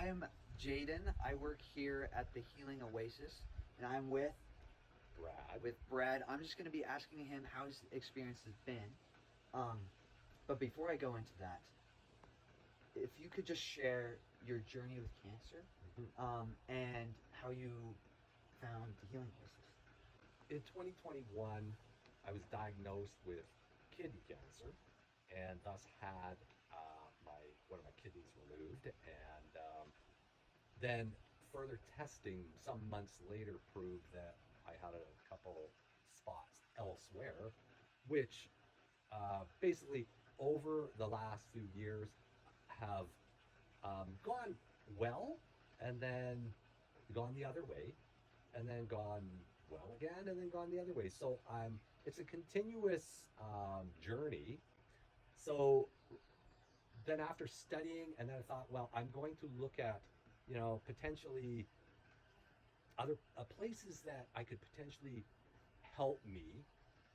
I'm Jayden. I work here at the Healing Oasis, and I'm Brad. with Brad. I'm just going to be asking him how his experience has been. Um, but before I go into that, if you could just share your journey with cancer, Mhm. and how you found the Healing Oasis. In 2021, I was diagnosed with kidney cancer and thus had my one of my kidneys removed. And then further testing some months later proved that I had a couple spots elsewhere, which basically over the last few years have gone well and then gone the other way and then gone well again and then gone the other way. So it's a continuous journey. So then after studying, and then I thought, well, I'm going to look at, potentially other places that I could potentially help me,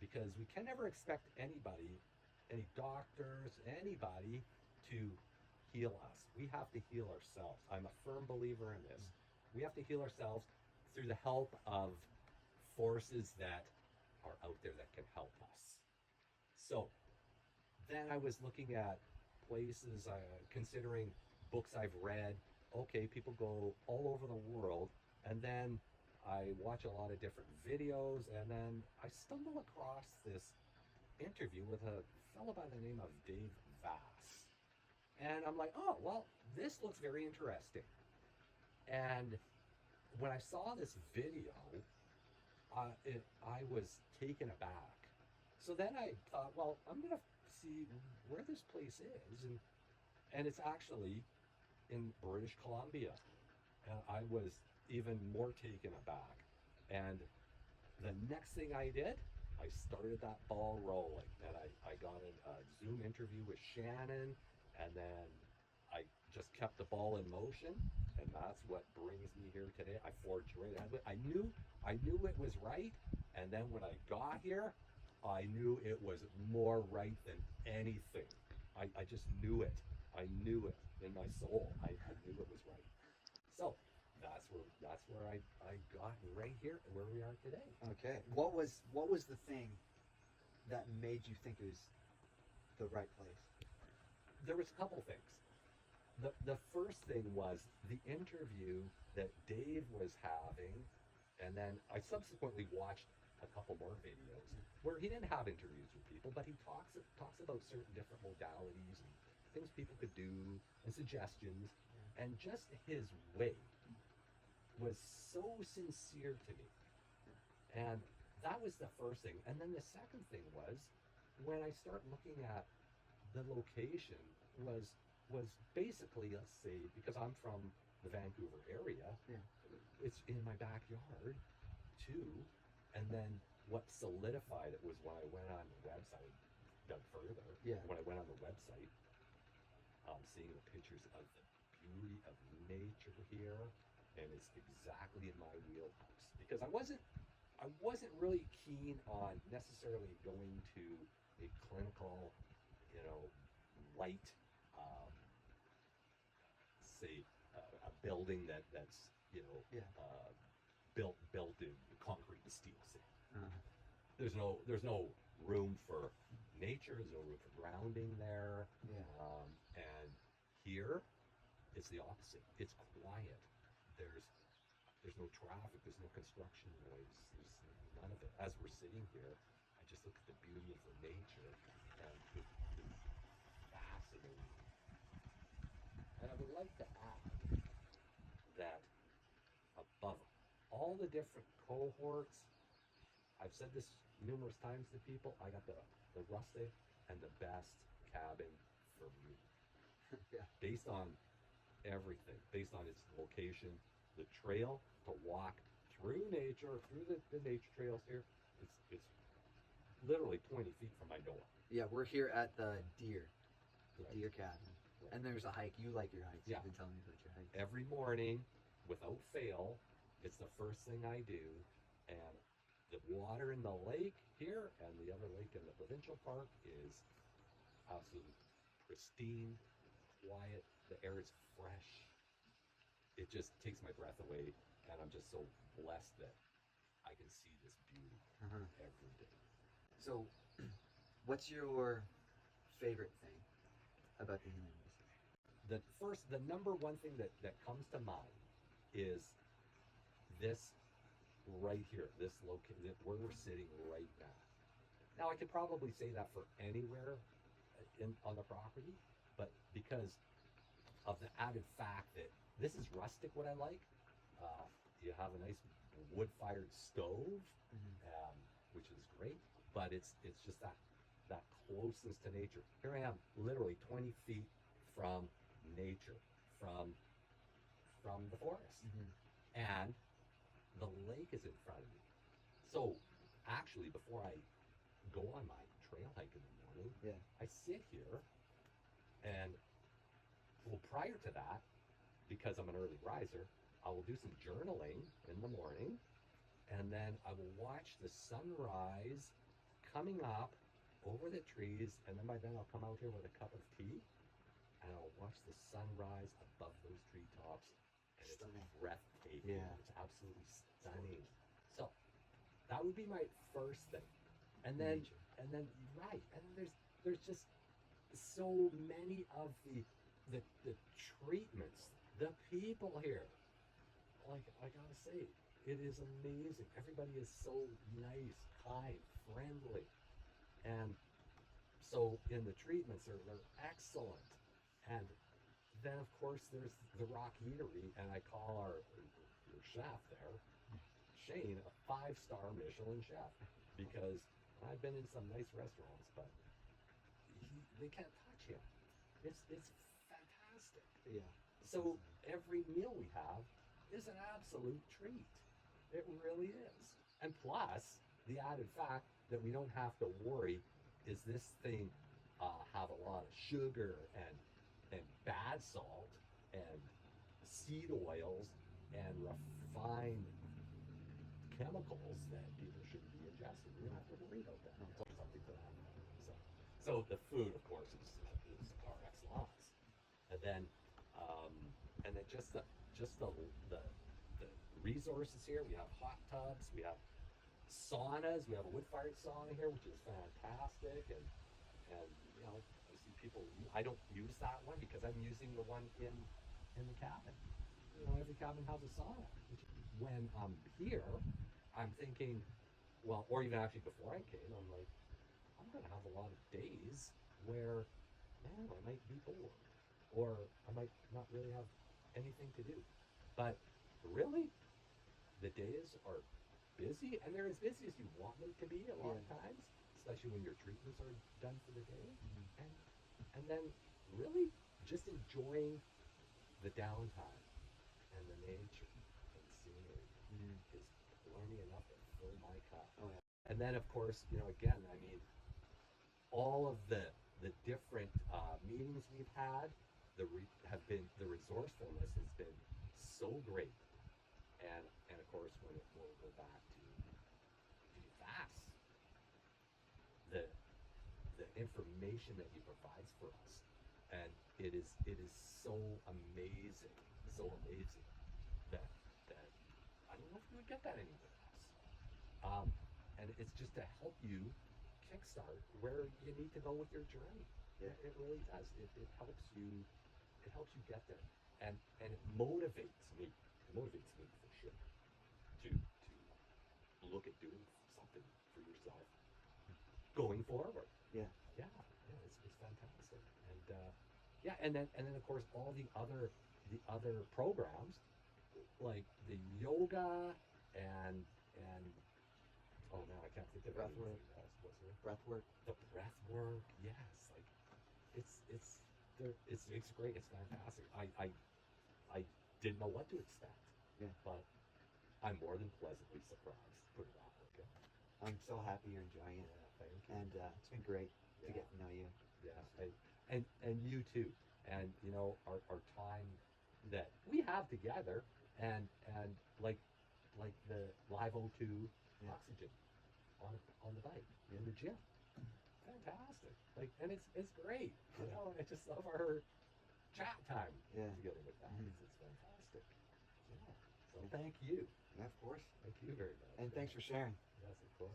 because we can never expect anybody, any doctors, anybody to heal us. We have to heal ourselves. I'm a firm believer in this. We have to heal ourselves through the help of forces that are out there that can help us. So then I was looking at places, considering books I've read. Okay, people go all over the world, and then I watch a lot of different videos, and then I stumble across this interview with a fellow by the name of Dave Vass. And I'm like, oh, well, this looks very interesting. And when I saw this video, I was taken aback. So then I thought, well, I'm going to see where this place is. And it's actually in British Columbia. And I was even more taken aback. And the next thing I did, I started that ball rolling. And I got a Zoom interview with Shannon. And then I just kept the ball in motion. And that's what brings me here today. I forged right ahead. I knew it was right. And then when I got here, I knew it was more right than anything. I just knew it. I knew it in my soul. I knew it was right. So that's where I got right here and where we are today. Okay. What was the thing that made you think it was the right place? There was a couple things. The first thing was the interview that Dave was having, and then I subsequently watched a couple more videos where he didn't have interviews with people, but he talks about certain different modalities and things people could do and suggestions, and just his way was so sincere to me. And that was the first thing. And then the second thing was when I start looking at the location was basically, let's say, because I'm from the Vancouver area, Yeah. it's in my backyard too. And then what solidified it was when I went on the website, dug further. Yeah. When I went on the website, seeing the pictures of the beauty of nature here, and it's exactly in my wheelhouse. Because I wasn't really keen on necessarily going to a clinical, you know, light, um, say, a building that's Yeah. built in concrete and steel. Say, Uh, there's no room for nature. There's no room for grounding there. yeah. And here, it's the opposite. It's quiet. There's there's no traffic. There's no construction noise. There's none of it. As we're sitting here, I just look at the beauty of the nature, and it's fascinating. And I would like to add that above all the different cohorts, I've said this numerous times to people, I got the rustic and the best cabin for me. Yeah. Based on everything, based on its location, the trail to walk through nature, through the nature trails here. It's literally 20 feet from my door. Yeah. We're here at the Right. deer cabin, Right. and there's a hike. You like your hikes. Yeah. You've been telling me about your hikes. Every morning, without fail, it's the first thing I do. And the water in the lake here and the other lake in the provincial park is absolutely pristine, quiet. The air is fresh. it just takes my breath away, and I'm just so blessed that I can see this beauty Uh-huh. every day. So, what's your favorite thing about the healing oasis? The number one thing that comes to mind is this right here, this location, where we're sitting right now. Now, I could probably say that for anywhere on the property, but because of the added fact that this is rustic, what I like, you have a nice wood-fired stove, which is great, but it's just that closeness to nature. Here I am, literally 20 feet from nature, from the forest, and the lake is in front of me. So, actually, before I go on my trail hike in the morning, Yeah. I sit here, and well, prior to that, because I'm an early riser, I will do some journaling in the morning, and then I will watch the sunrise coming up over the trees, and then by then I'll come out here with a cup of tea, and I'll watch the sunrise above those treetops, and it's Stunning. breathtaking. Yeah. It's absolutely stunning. So that would be my first thing, and then Nature. right, and then there's just so many of the treatments, the people here. Like I gotta say, it is amazing. Everybody is so nice, kind, friendly, and so in the treatments they're excellent. And then of course there's the Rock Eatery, and I call our chef there, Shane, a 5-star Michelin chef, because I've been in some nice restaurants, but they can't touch him. It's fantastic. Yeah. So every meal we have is an absolute treat. It really is. And plus, the added fact that we don't have to worry, is this thing have a lot of sugar and bad salt and seed oils and refined chemicals that people shouldn't be ingesting. We don't have to worry about that. Or something to that. So the food, of course, is par excellence. And then um, just the resources here. We have hot tubs, we have saunas, we have a wood-fired sauna here, which is fantastic. And you know, I see people. I don't use that one because I'm using the one in the cabin. You know, every cabin has a sauna. When I'm here, I'm thinking, well, or even actually before I came, I'm like, I'm gonna have a lot of days where, man, I might be bored, or I might not really have anything to do. But really, the days are busy, and they're as busy as you want them to be a lot of times, especially when your treatments are done for the day. And then really just enjoying the downtime and the nature and scenery is plenty enough to fill my cup. Oh, yeah. And then, of course, you know, again, I mean, all of the different meetings we've had, the resourcefulness has been so great. And of course, when we'll go back to fast, the information that he provides for us, and it is so amazing, that I don't know if you would get that anywhere else. And it's just to help you kickstart where you need to go with your journey. Yeah. It really does. It helps you. It helps you get there, and it motivates me. It motivates me for sure to look at doing something for yourself going forward. Yeah. Yeah, it's fantastic. And yeah, and then of course all the other programs, like the yoga and oh man, I can't think of Breath anything work. else. What's the Breath work. breath work? Yes, like it's great. It's fantastic. I didn't know what to expect. Yeah. But I'm more than pleasantly surprised. Put it that way. Okay? I'm so happy you're enjoying it. Yeah, thank you. And it's been great to Yeah. get to know you. Yeah, and you too. And you know, our time that we have together, and like the live O2 oxygen on the bike in the gym. Fantastic. Like, and it's great. You know, I just love our chat time together with that. It's fantastic. thank you. Of course. Thank you very much. And thanks for sharing. Yes, of course.